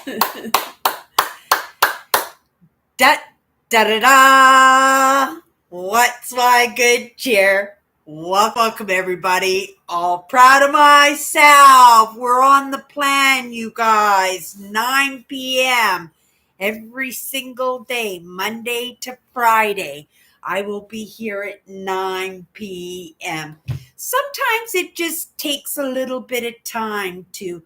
Da da da da. What's my good cheer? Welcome everybody. All proud of myself. We're on the plan, you guys. 9 p.m. every single day, Monday to Friday. I will be here at 9 p.m. Sometimes it just takes a little bit of time to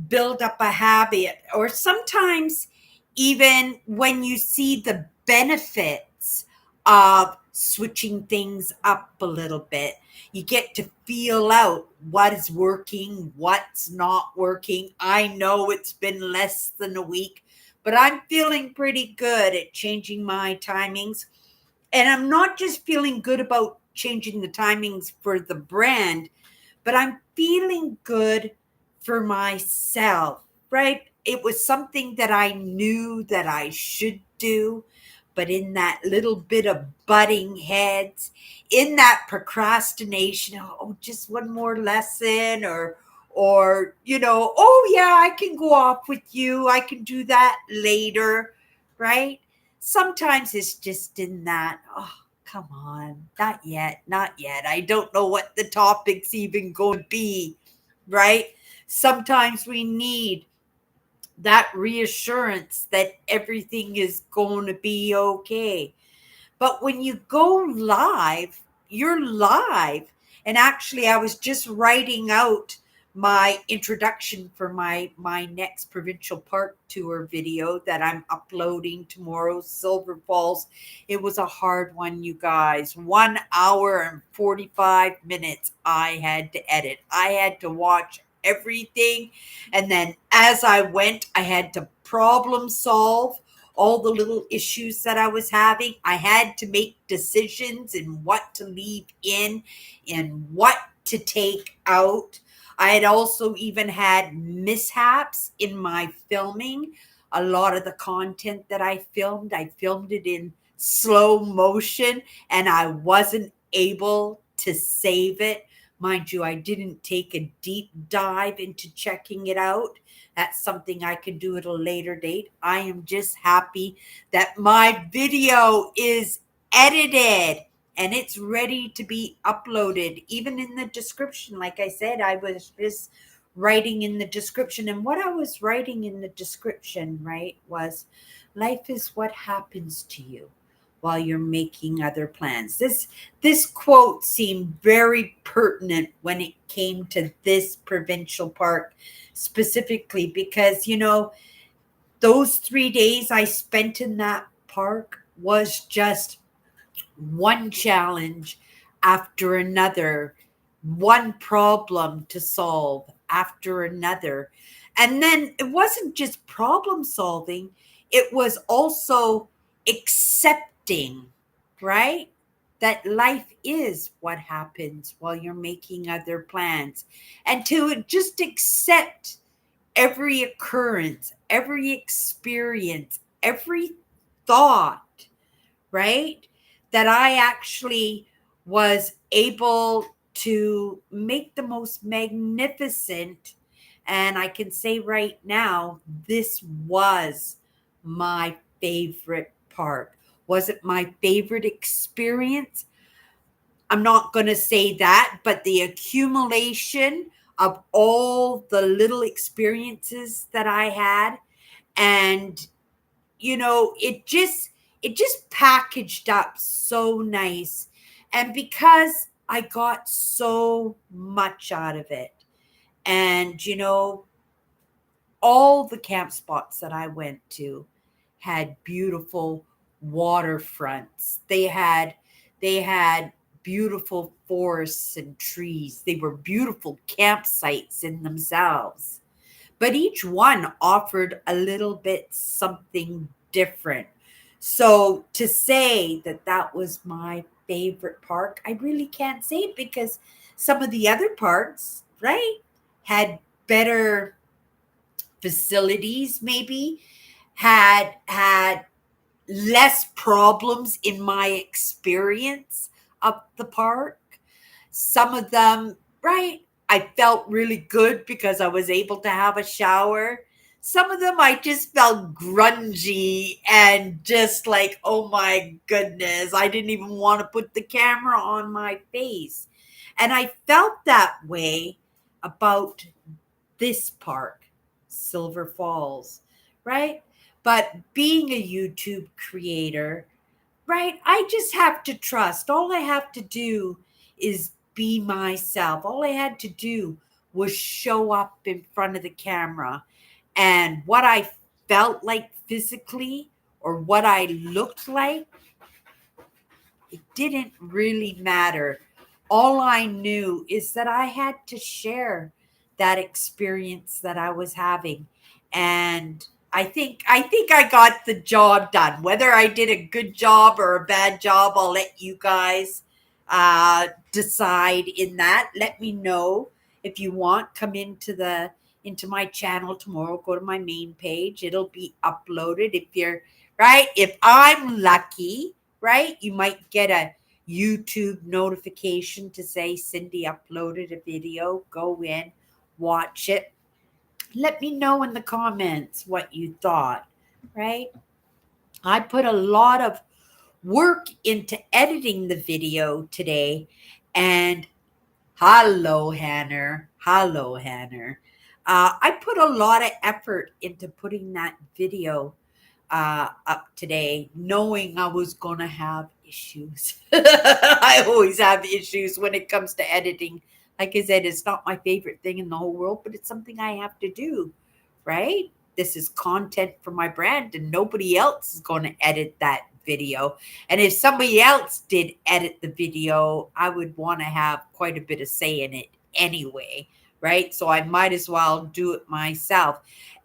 build up a habit, or sometimes even when you see the benefits of switching things up a little bit, you get to feel out what is working, what's not working. I know it's been less than a week, but I'm feeling pretty good at changing my timings. And I'm not just feeling good about changing the timings for the brand, but I'm feeling good for myself, right? It was something that I knew that I should do, but in that little bit of butting heads, in that procrastination, oh, just one more lesson, oh yeah, I can go off with you. I can do that later, right? Sometimes it's just in that, oh, come on, not yet, not yet. I don't know what the topic's even going to be, right? Sometimes we need that reassurance that everything is going to be okay. But when you go live, you're live. And actually, I was just writing out my introduction for my next provincial park tour video that I'm uploading tomorrow, Silver Falls. It was a hard one, you guys. 1 hour and 45 minutes I had to edit. I had to watch everything. And then as I went, I had to problem solve all the little issues that I was having. I had to make decisions in what to leave in and what to take out. I had also even had mishaps in my filming. A lot of the content that I filmed it in slow motion, and I wasn't able to save it. Mind you, I didn't take a deep dive into checking it out. That's something I can do at a later date. I am just happy that my video is edited and it's ready to be uploaded. Even in the description, like I said, I was just writing in the description. And what I was writing in the description, right, was life is what happens to you while you're making other plans. This quote seemed very pertinent when it came to this provincial park specifically, because those 3 days I spent in that park was just one challenge after another, one problem to solve after another. And then it wasn't just problem solving, it was also accepting, right? That life is what happens while you're making other plans. And to just accept every occurrence, every experience, every thought, right? That I actually was able to make the most magnificent. And I can say right now, this was my favorite part. Was it my favorite experience? I'm not going to say that, but the accumulation of all the little experiences that I had, and it just packaged up so nice. And because I got so much out of it, and all the camp spots that I went to had beautiful waterfronts. They had beautiful forests and trees. They were beautiful campsites in themselves. But each one offered a little bit something different. So to say that that was my favorite park, I really can't say it, because some of the other parks, right, had better facilities, maybe had less problems in my experience of the park. Some of them, right, I felt really good because I was able to have a shower. Some of them I just felt grungy and just like, oh my goodness, I didn't even want to put the camera on my face. And I felt that way about this park, Silver Falls, right? But being a YouTube creator, right, I just have to trust. All I have to do is be myself. All I had to do was show up in front of the camera, and what I felt like physically or what I looked like, it didn't really matter. All I knew is that I had to share that experience that I was having. And I think I got the job done. Whether I did a good job or a bad job, I'll let you guys decide in that. Let me know if you want. Come into my channel tomorrow. Go to my main page. It'll be uploaded. If you're right, if I'm lucky, right, you might get a YouTube notification to say Cindy uploaded a video. Go in, watch it. Let me know in the comments what you thought, right? I put a lot of work into editing the video today, and hello, Hanner. Hello, Hanner. I put a lot of effort into putting that video up today, knowing I was going to have issues. I always have issues when it comes to editing. Like I said, it's not my favorite thing in the whole world, but it's something I have to do, right? This is content for my brand, and nobody else is going to edit that video. And if somebody else did edit the video, I would want to have quite a bit of say in it anyway, right? So I might as well do it myself.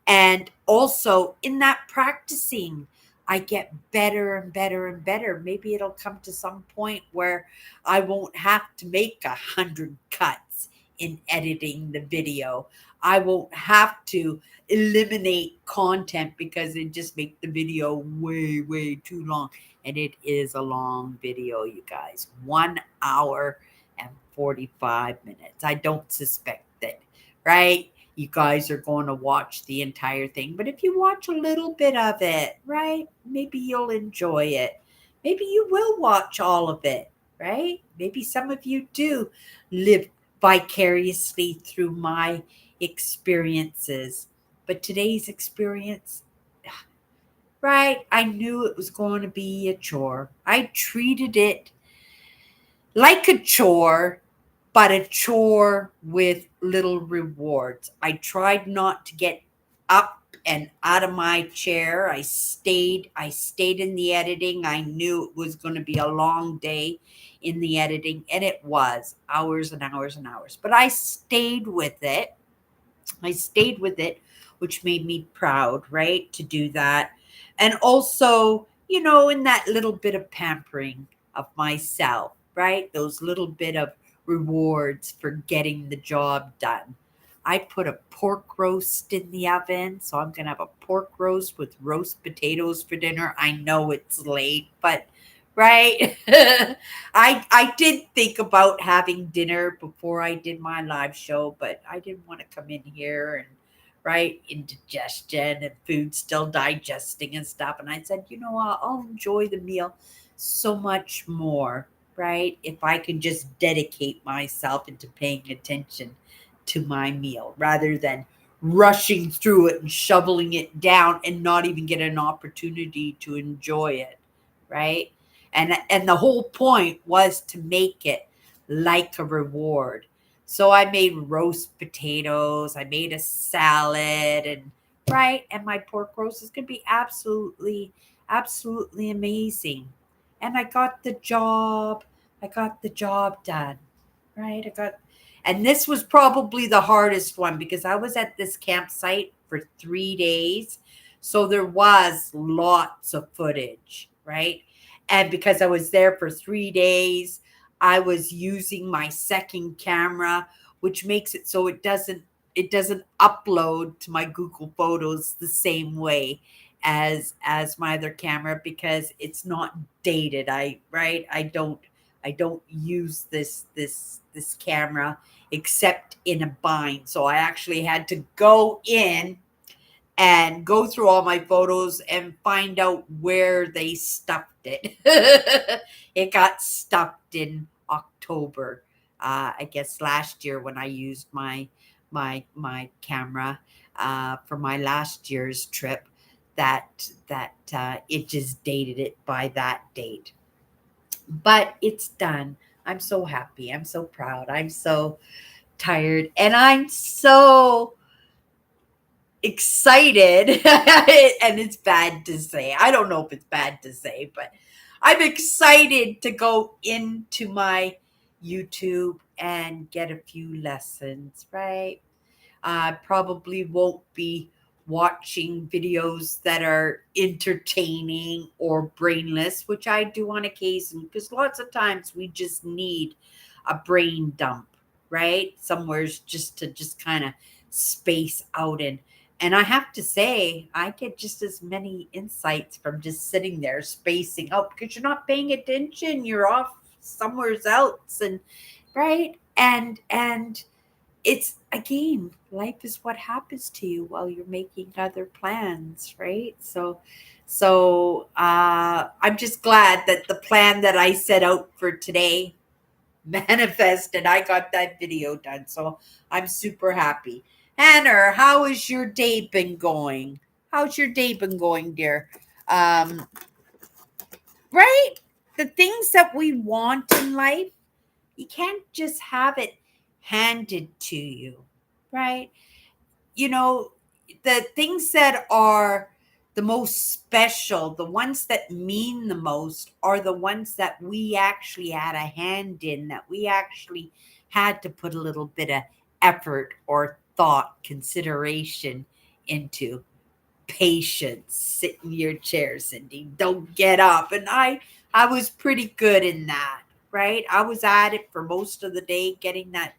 And also in that practicing, I get better and better and better. Maybe it'll come to some point where I won't have to make 100 cuts in editing the video. I won't have to eliminate content because it just make the video way, way too long. And it is a long video, you guys. 1 hour and 45 minutes. I don't suspect that, right? You guys are going to watch the entire thing. But if you watch a little bit of it, right, maybe you'll enjoy it. Maybe you will watch all of it, right? Maybe some of you do live vicariously through my experiences. But today's experience, right, I knew it was going to be a chore. I treated it like a chore, but a chore with little rewards. I tried not to get up and out of my chair. I stayed in the editing. I knew it was going to be a long day in the editing, and it was hours and hours and hours. But I stayed with it. I stayed with it, which made me proud, right, to do that. And also, in that little bit of pampering of myself, right? Those little bit of rewards for getting the job done. I put a pork roast in the oven, so I'm going to have a pork roast with roast potatoes for dinner. I know it's late, but right? I did think about having dinner before I did my live show, but I didn't want to come in here and right, indigestion and food still digesting and stuff. And I said, what? I'll enjoy the meal so much more, right? If I can just dedicate myself into paying attention to my meal rather than rushing through it and shoveling it down and not even get an opportunity to enjoy it, right? And the whole point was to make it like a reward. So I made roast potatoes, I made a salad, and right, and my pork roast is going to be absolutely, absolutely amazing. And I got the job done, right? And this was probably the hardest one because I was at this campsite for 3 days. So there was lots of footage, right? And because I was there for 3 days, I was using my second camera, which makes it so it doesn't upload to my Google Photos the same way as my other camera because it's not dated. I don't use this camera except in a bind. So I actually had to go in and go through all my photos and find out where they stuffed it. It got stuffed in October, I guess last year when I used my camera for my last year's trip. That it just dated it by that date. But it's done. I'm so happy. I'm so proud. I'm so tired, and I'm so excited. And it's bad to say. I don't know if it's bad to say, but I'm excited to go into my YouTube and get a few lessons, right? I probably won't be watching videos that are entertaining or brainless, which I do on occasion, because lots of times we just need a brain dump, right? Somewhere's just to just kind of space out and I have to say, I get just as many insights from just sitting there spacing out because you're not paying attention. You're off somewhere else and right? And it's again, life is what happens to you while you're making other plans, right? So I'm just glad that the plan that I set out for today manifested. I got that video done, so I'm super happy. Hannah, how has your day been going? How's your day been going, dear? Um, right? The things that we want in life, you can't just have it handed to you, right? You know, the things that are the most special, the ones that mean the most, are the ones that we actually had a hand in, that we actually had to put a little bit of effort or thought, consideration into. Patience. Sit in your chair, Cindy. Don't get up. And I was pretty good in that, right? I was at it for most of the day getting that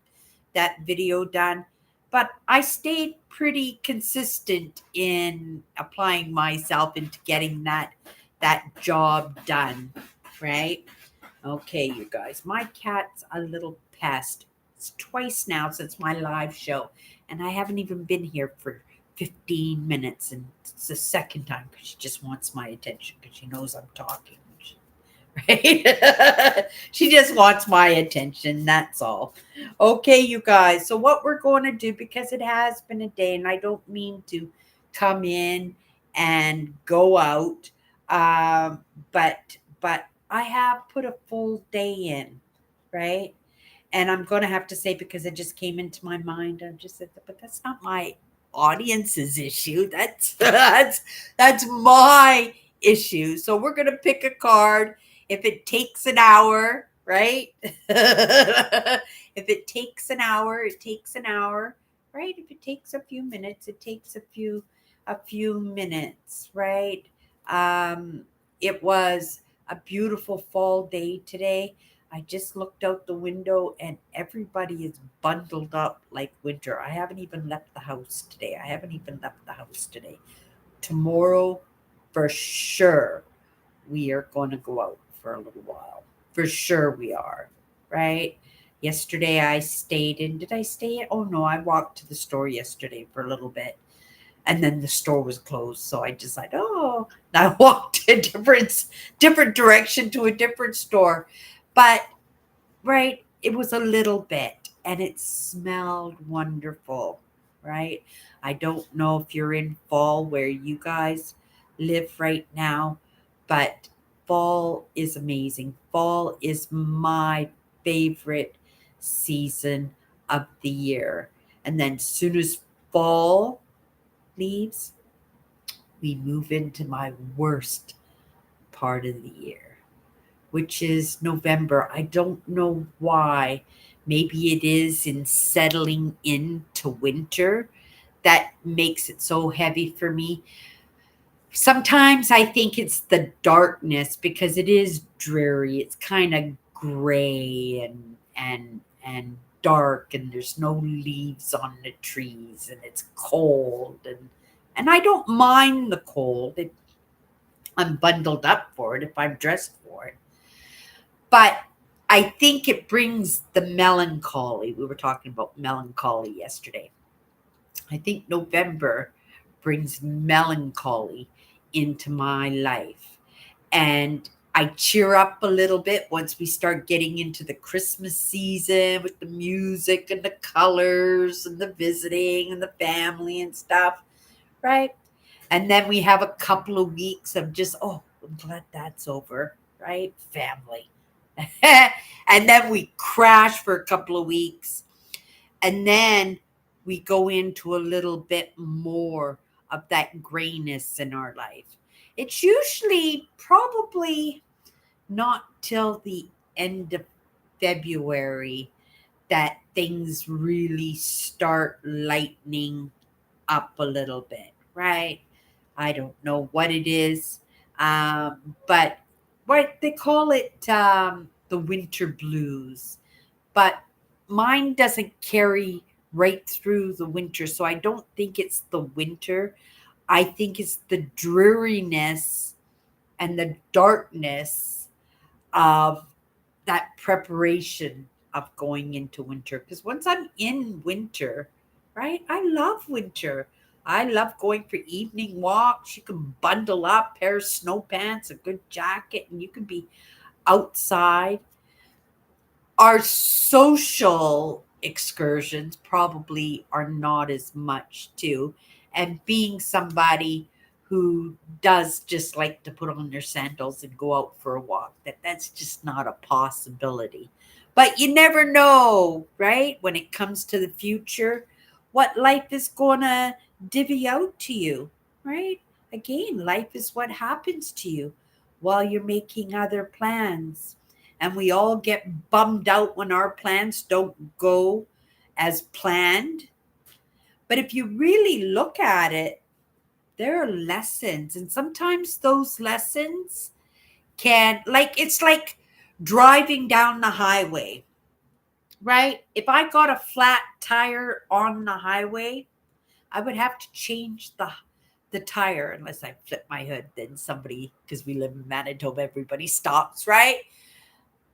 video done. But I stayed pretty consistent in applying myself into getting that job done, right? Okay, you guys. My cat's a little pest. It's twice now since my live show, and I haven't even been here for 15 minutes, and it's the second time because she just wants my attention because she knows I'm talking. Right? She just wants my attention. That's all. Okay, you guys. So, what we're going to do, because it has been a day, and I don't mean to come in and go out, but I have put a full day in, right? And I'm going to have to say, because it just came into my mind, I just said, but that's not my audience's issue. That's my issue. So we're going to pick a card. If it takes an hour, right? If it takes an hour, it takes an hour, right? If it takes a few minutes, it takes a few minutes, right? It was a beautiful fall day today. I just looked out the window and everybody is bundled up like winter. I haven't even left the house today. Tomorrow, for sure, we are going to go out for a little while. For sure, we are, right? Yesterday, I stayed in. Did I stay in? Oh, no, I walked to the store yesterday for a little bit. And then the store was closed. So I decided, I walked a different direction to a different store. But right, it was a little bit and it smelled wonderful, right? I don't know if you're in fall where you guys live right now, but fall is amazing. Fall is my favorite season of the year. And then soon as fall leaves, we move into my worst part of the year, which is November. I don't know why. Maybe it is in settling into winter that makes it so heavy for me. Sometimes I think it's the darkness because it is dreary. It's kind of gray and dark, and there's no leaves on the trees, and it's cold, and I don't mind the cold. I'm bundled up for it if I'm dressed for it. But I think it brings the melancholy. We were talking about melancholy yesterday. I think November brings melancholy into my life. And I cheer up a little bit once we start getting into the Christmas season with the music and the colors and the visiting and the family and stuff, right? And then we have a couple of weeks of just, oh, I'm glad that's over, right? Family. And then we crash for a couple of weeks. And then we go into a little bit more of that grayness in our life. It's usually probably not till the end of February that things really start lightening up a little bit, right? I don't know what it is, but what they call it, the winter blues. But mine doesn't carry right through the winter, so I don't think it's the winter. I think it's the dreariness and the darkness of that preparation of going into winter. Because once I'm in winter, right, I love winter. I love going for evening walks. You can bundle up, pair of snow pants, a good jacket, and you can be outside. Our social excursions probably are not as much too. And being somebody who does just like to put on their sandals and go out for a walk, that's just not a possibility. But you never know, right? When it comes to the future, what life is going to divvy out to you, right? Again, life is what happens to you while you're making other plans, and we all get bummed out when our plans don't go as planned. But if you really look at it, there are lessons, and sometimes those lessons can, like, it's like driving down the highway, right? If I got a flat tire on the highway, I would have to change the tire unless I flip my hood. Then somebody, because we live in Manitoba, everybody stops, right?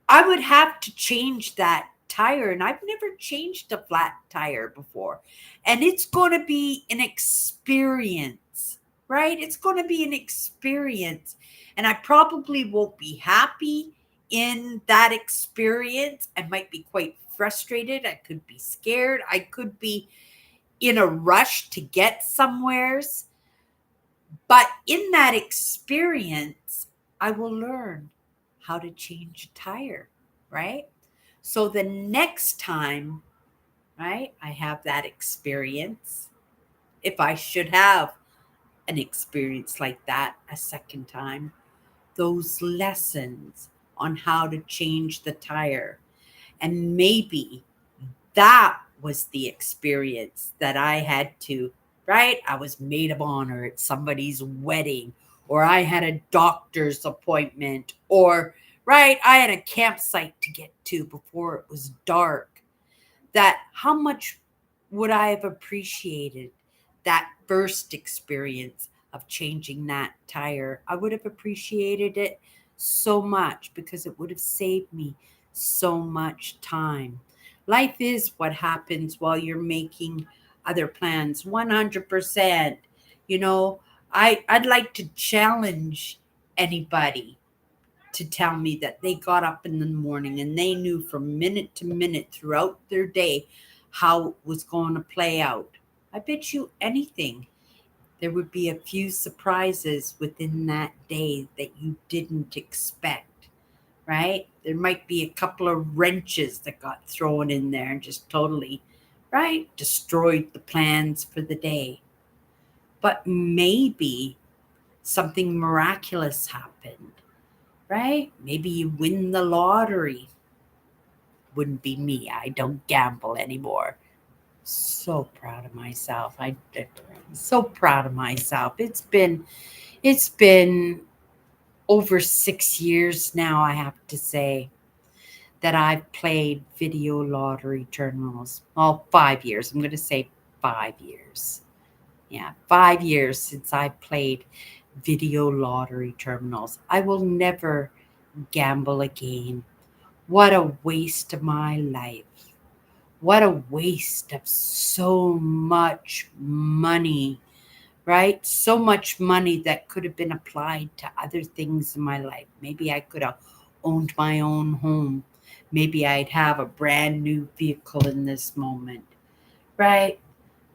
I would have to change that tire, and I've never changed a flat tire before. And it's going to be an experience, right? It's going to be an experience. And I probably won't be happy in that experience. I might be quite frustrated. I could be scared. I could be in a rush to get somewheres. But in that experience, I will learn how to change a tire, right? So the next time, right, I have that experience, if I should have an experience like that a second time, those lessons on how to change the tire. And maybe that was the experience that I had to, right? I was maid of honor at somebody's wedding, or I had a doctor's appointment, or, right, I had a campsite to get to before it was dark. That how much would I have appreciated that first experience of changing that tire? I would have appreciated it so much because it would have saved me so much time. Life is what happens while you're making other plans. 100%. You know, I'd like to challenge anybody to tell me that they got up in the morning and they knew from minute to minute throughout their day how it was going to play out. I bet you anything there would be a few surprises within that day that you didn't expect, right? There might be a couple of wrenches that got thrown in there and just totally, right, destroyed the plans for the day. But maybe something miraculous happened, right? Maybe you win the lottery. Wouldn't be me. I don't gamble anymore. So proud of myself. I'm so proud of myself. It's been over 6 years now, I have to say, that I've played video lottery terminals. Well, 5 years. I'm going to say 5 years. Yeah, 5 years since I played video lottery terminals. I will never gamble again. What a waste of my life. What a waste of so much money, right? So much money that could have been applied to other things in my life. Maybe I could have owned my own home. Maybe I'd have a brand new vehicle in this moment, right?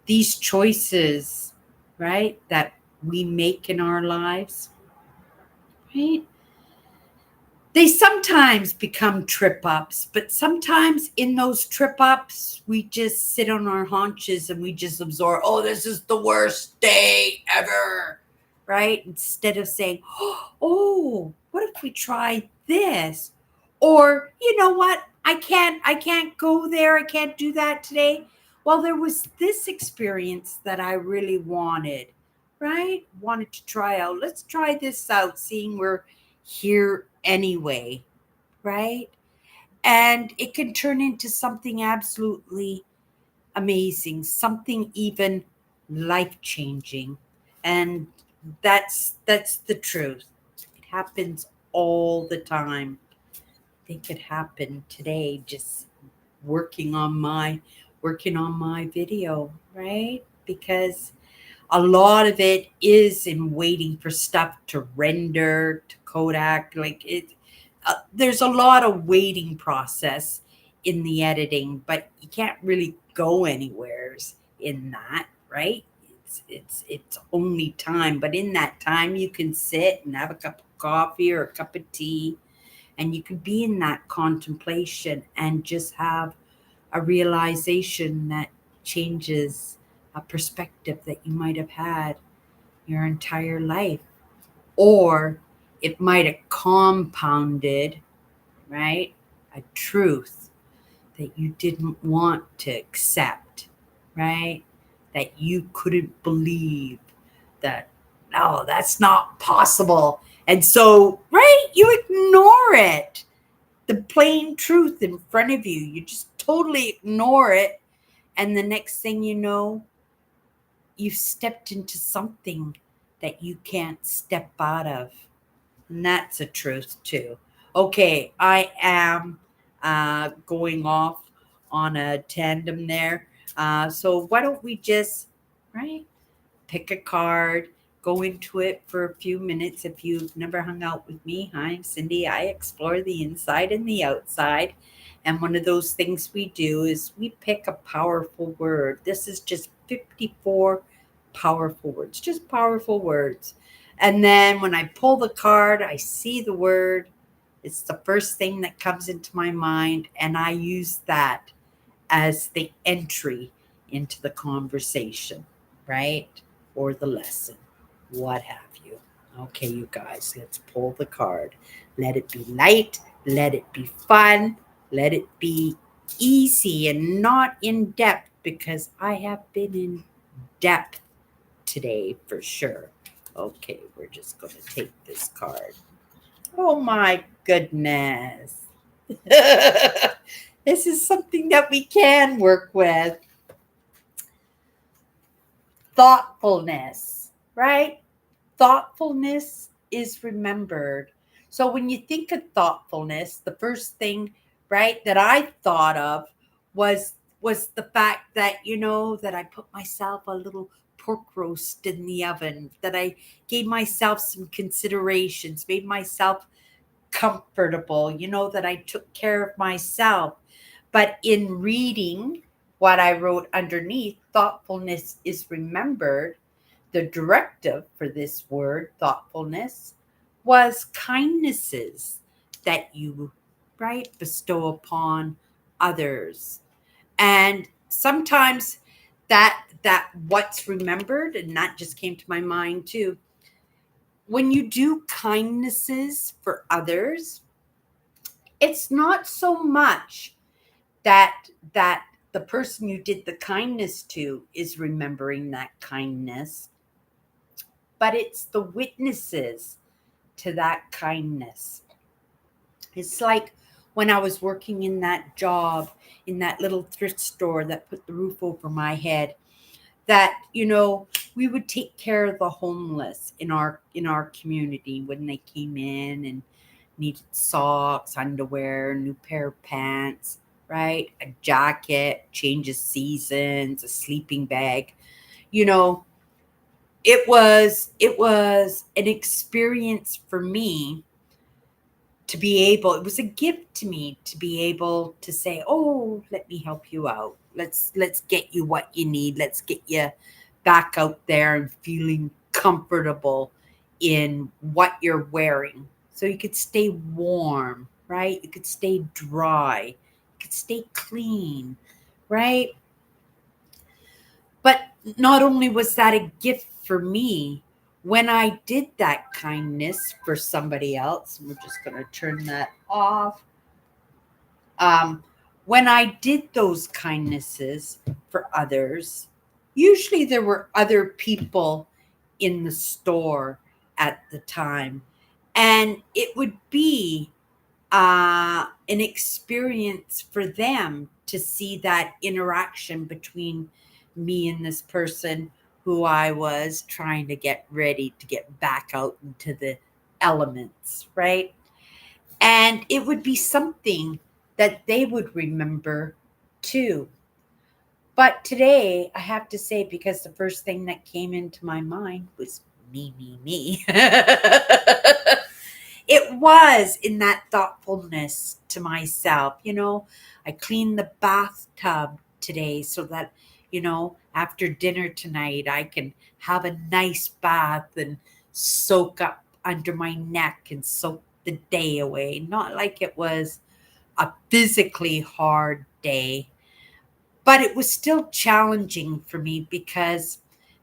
These choices, right, that we make in our lives, right? They sometimes become trip ups, but sometimes in those trip ups, we just sit on our haunches and we just absorb, oh, this is the worst day ever, right? Instead of saying, oh, what if we try this? Or, you know what? I can't go there. I can't do that today. Well, there was this experience that I really wanted, right? Wanted to try out. Let's try this out, seeing we're here anyway, right? And it can turn into something absolutely amazing, something even life changing. And that's the truth. It happens all the time. I think it happened today, just working on my working on my video, right? Because a lot of it is in waiting for stuff to render to Kodak. Like it, there's a lot of waiting process in the editing, but you can't really go anywheres in that, right? It's only time, but in that time you can sit and have a cup of coffee or a cup of tea, and you can be in that contemplation and just have a realization that changes a perspective that you might have had your entire life. Or it might have compounded, right? A truth that you didn't want to accept, right? That you couldn't believe that, no, that's not possible. And so, right, you ignore it. The plain truth in front of you, you just totally ignore it. And the next thing you know, you've stepped into something that you can't step out of. And that's a truth too. Okay, I am going off on a tandem there. So why don't we just, right, pick a card, go into it for a few minutes. If you've never hung out with me, hi, I'm Cindy. I explore the inside and the outside. And one of those things we do is we pick a powerful word. This is just 54 powerful words, just powerful words. And then when I pull the card, I see the word. It's the first thing that comes into my mind. And I use that as the entry into the conversation, right? Or the lesson, what have you. Okay, you guys, let's pull the card. Let it be light, let it be fun, let it be easy and not in depth, because I have been in depth today for sure. Okay, we're just going to take this card. Oh my goodness. This is something that we can work with. Thoughtfulness, right? Thoughtfulness is remembered. So when you think of thoughtfulness, the first thing, right, that I thought of was the fact that, that I put myself a little pork roast in the oven, that I gave myself some considerations, made myself comfortable, that I took care of myself. But in reading what I wrote underneath, thoughtfulness is remembered, the directive for this word, thoughtfulness, was kindnesses that you, right, bestow upon others. And sometimes that what's remembered, and that just came to my mind too, when you do kindnesses for others, it's not so much that the person you did the kindness to is remembering that kindness, but it's the witnesses to that kindness. It's like when I was working in that job in that little thrift store that put the roof over my head, that we would take care of the homeless in our community when they came in and needed socks, underwear, new pair of pants, right, a jacket, change of seasons, a sleeping bag. you know it was an experience for me to be able, it was a gift to me to be able to say, oh, let me help you out, let's get you what you need, let's get you back out there and feeling comfortable in what you're wearing so you could stay warm, right? You could stay dry, you could stay clean, right? But not only was that a gift for me, when I did that kindness for somebody else, we're just going to turn that off. Um, when I did those kindnesses for others, usually there were other people in the store at the time. And it would be an experience for them to see that interaction between me and this person who I was trying to get ready to get back out into the elements, right? And it would be something that they would remember too. But today, I have to say, because the first thing that came into my mind was me, me, me. It was in that thoughtfulness to myself. I cleaned the bathtub today so that, after dinner tonight, I can have a nice bath and soak up under my neck and soak the day away. Not like it was a physically hard day, but it was still challenging for me because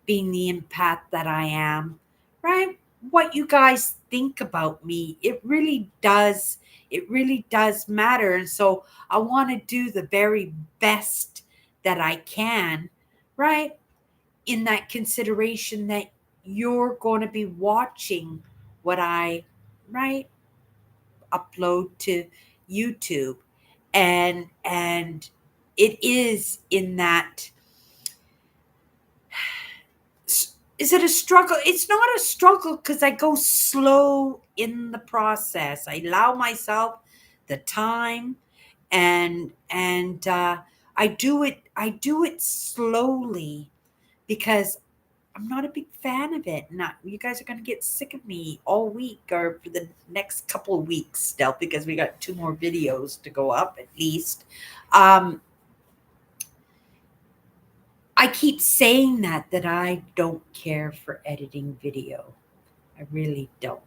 being the empath that I am, right? What you guys think about me, it really does matter. And so I want to do the very best that I can, right? In that consideration that you're going to be watching what I, right, upload to YouTube. And it is in that, is it a struggle? It's not a struggle because I go slow in the process. I allow myself the time, and I do it slowly because I'm not a big fan of it. Not you guys are going to get sick of me all week or for the next couple of weeks still because we got 2 more videos to go up at least. Um, I keep saying that I don't care for editing video. I really don't,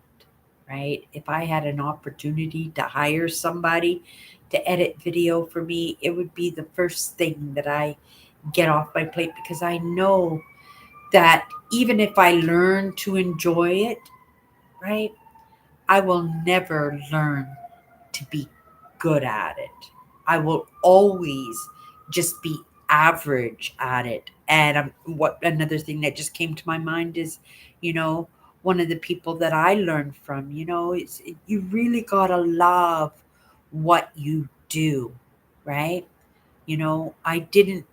right? If I had an opportunity to hire somebody to edit video for me, it would be the first thing that I get off my plate because I know that even if I learn to enjoy it, right, I will never learn to be good at it. I will always just be average at it. And what another thing that just came to my mind is, you know, one of the people that I learned from, you really gotta love what you do, right? I didn't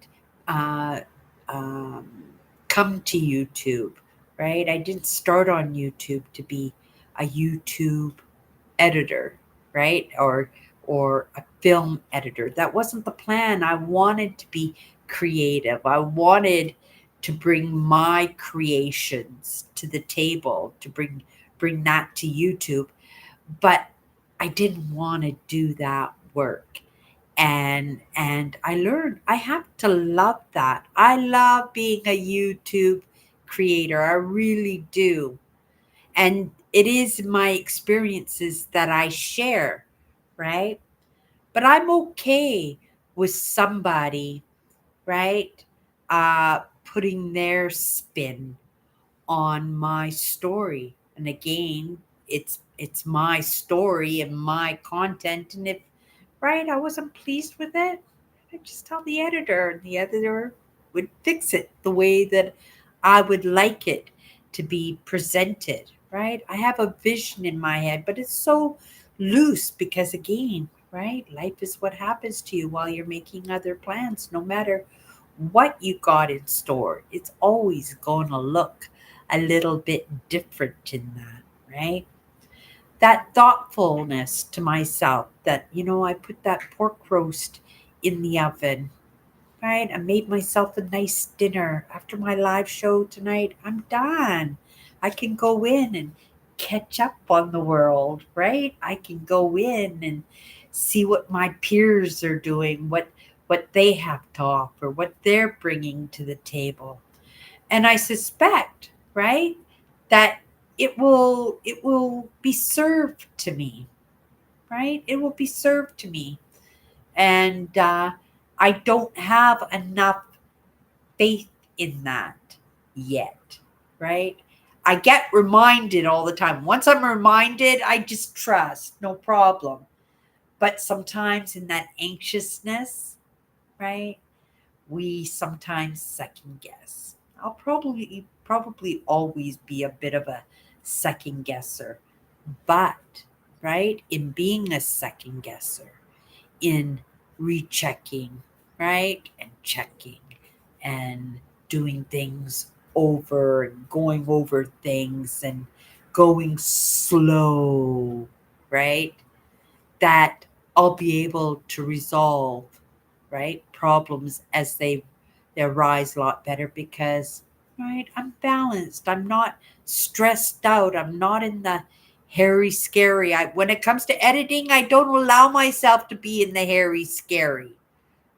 uh, um, come to YouTube, right? I didn't start on YouTube to be a YouTube editor, right? Or a film editor. That wasn't the plan. I wanted to be creative. I wanted to bring my creations to the table, to bring that to YouTube, but I didn't want to do that work. And I learned I have to love that. I love being a YouTube creator. I really do. And it is my experiences that I share, right? But I'm okay with somebody, right? Putting their spin on my story. And again, it's my story and my content. And if, right, I wasn't pleased with it, I just tell the editor, and the editor would fix it the way that I would like it to be presented, right? I have a vision in my head, but it's so loose because, again, right, life is what happens to you while you're making other plans. No matter what you got in store, it's always going to look a little bit different in that, right? That thoughtfulness to myself that, I put that pork roast in the oven, right? I made myself a nice dinner. After my live show tonight, I'm done. I can go in and catch up on the world, right? I can go in and see what my peers are doing, what they have to offer, what they're bringing to the table. And I suspect, right, that it will be served to me, right? It will be served to me. And I don't have enough faith in that yet, right? I get reminded all the time. Once I'm reminded, I just trust, no problem. But sometimes in that anxiousness, right, we sometimes second guess. I'll probably always be a bit of a second guesser, but right, in being a second guesser, in rechecking, right, and checking and doing things over and going over things and going slow, right? That I'll be able to resolve, right, problems as they arise a lot better because, right, I'm balanced. I'm not stressed out. I'm not in the hairy scary. When it comes to editing, I don't allow myself to be in the hairy scary,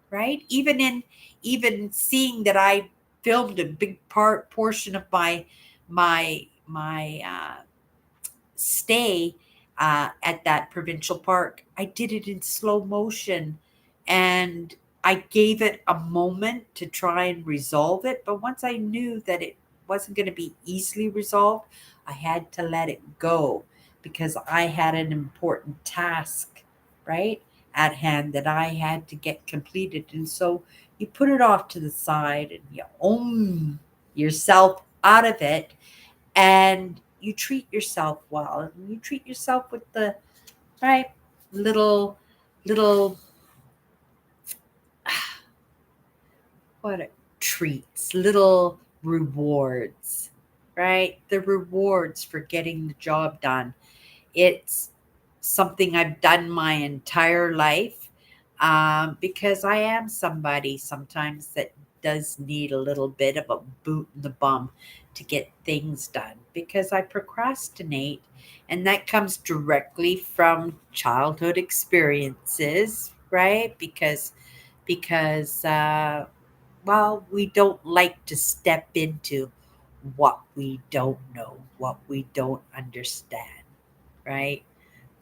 right? Even seeing that I filmed a big portion of my stay at that provincial park, I did it in slow motion and I gave it a moment to try and resolve it. But once I knew that it wasn't going to be easily resolved, I had to let it go because I had an important task, right, at hand that I had to get completed. And so you put it off to the side and you own yourself out of it and you treat yourself well and you treat yourself with the right little what are treats, little rewards, right? The rewards for getting the job done. It's something I've done my entire life because I am somebody sometimes that does need a little bit of a boot in the bum to get things done because I procrastinate. And that comes directly from childhood experiences, right? Because well, we don't like to step into what we don't know, what we don't understand, right?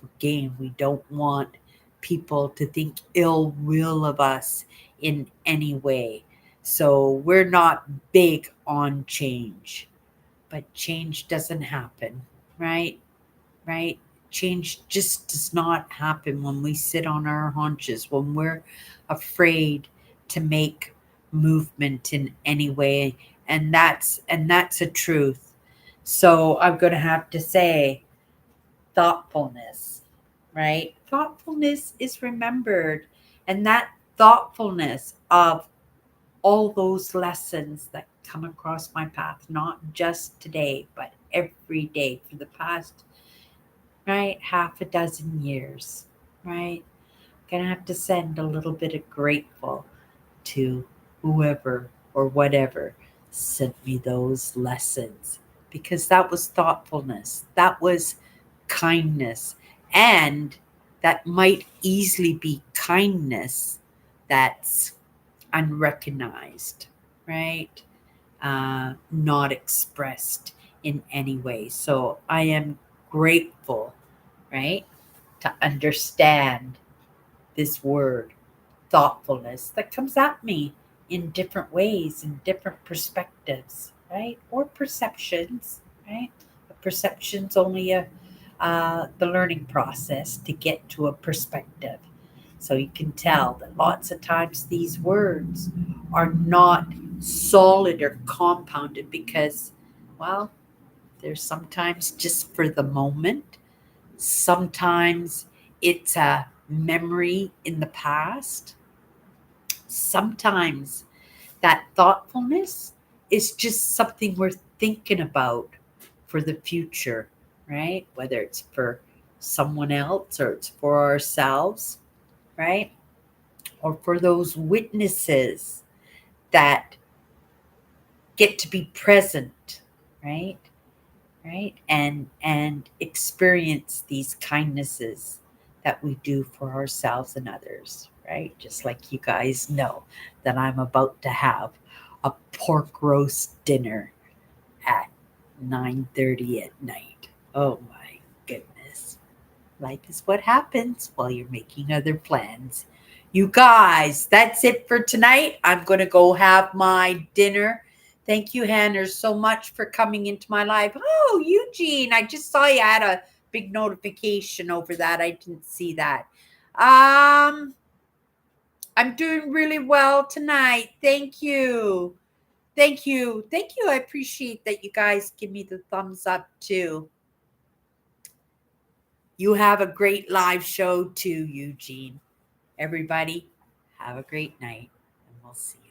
Again, we don't want people to think ill will of us in any way. So we're not big on change, but change doesn't happen, right? Right? Change just does not happen when we sit on our haunches, when we're afraid to make movement in any way. And that's a truth. So I'm going to have to say thoughtfulness, right? Thoughtfulness is remembered. And that thoughtfulness of all those lessons that come across my path, not just today, but every day for the past, right, half a dozen years, right? Gonna have to send a little bit of grateful to whoever or whatever sent me those lessons because that was thoughtfulness. That was kindness. And that might easily be kindness that's unrecognized, right? Not expressed in any way. So I am grateful, right, to understand this word thoughtfulness that comes at me in different ways, in different perspectives, right? Or perceptions, right? A perception's only the learning process to get to a perspective. So you can tell that lots of times these words are not solid or compounded because, well, they're sometimes just for the moment. Sometimes it's a memory in the past. Sometimes that thoughtfulness is just something we're thinking about for the future, right? Whether it's for someone else or it's for ourselves, right? Or for those witnesses. that get to be present, right? Right? And experience these kindnesses that we do for ourselves and others, right? Just like you guys know that I'm about to have a pork roast dinner at 9:30 at night. Oh my goodness. Life is what happens while you're making other plans. You guys, that's it for tonight. I'm going to go have my dinner. Thank you, Hannah, so much for coming into my life. Oh, Eugene, I just saw you had a big notification over that. I didn't see that. I'm doing really well tonight. Thank you. Thank you. Thank you. I appreciate that you guys give me the thumbs up too. You have a great live show too, Eugene. Everybody, have a great night, and we'll see you.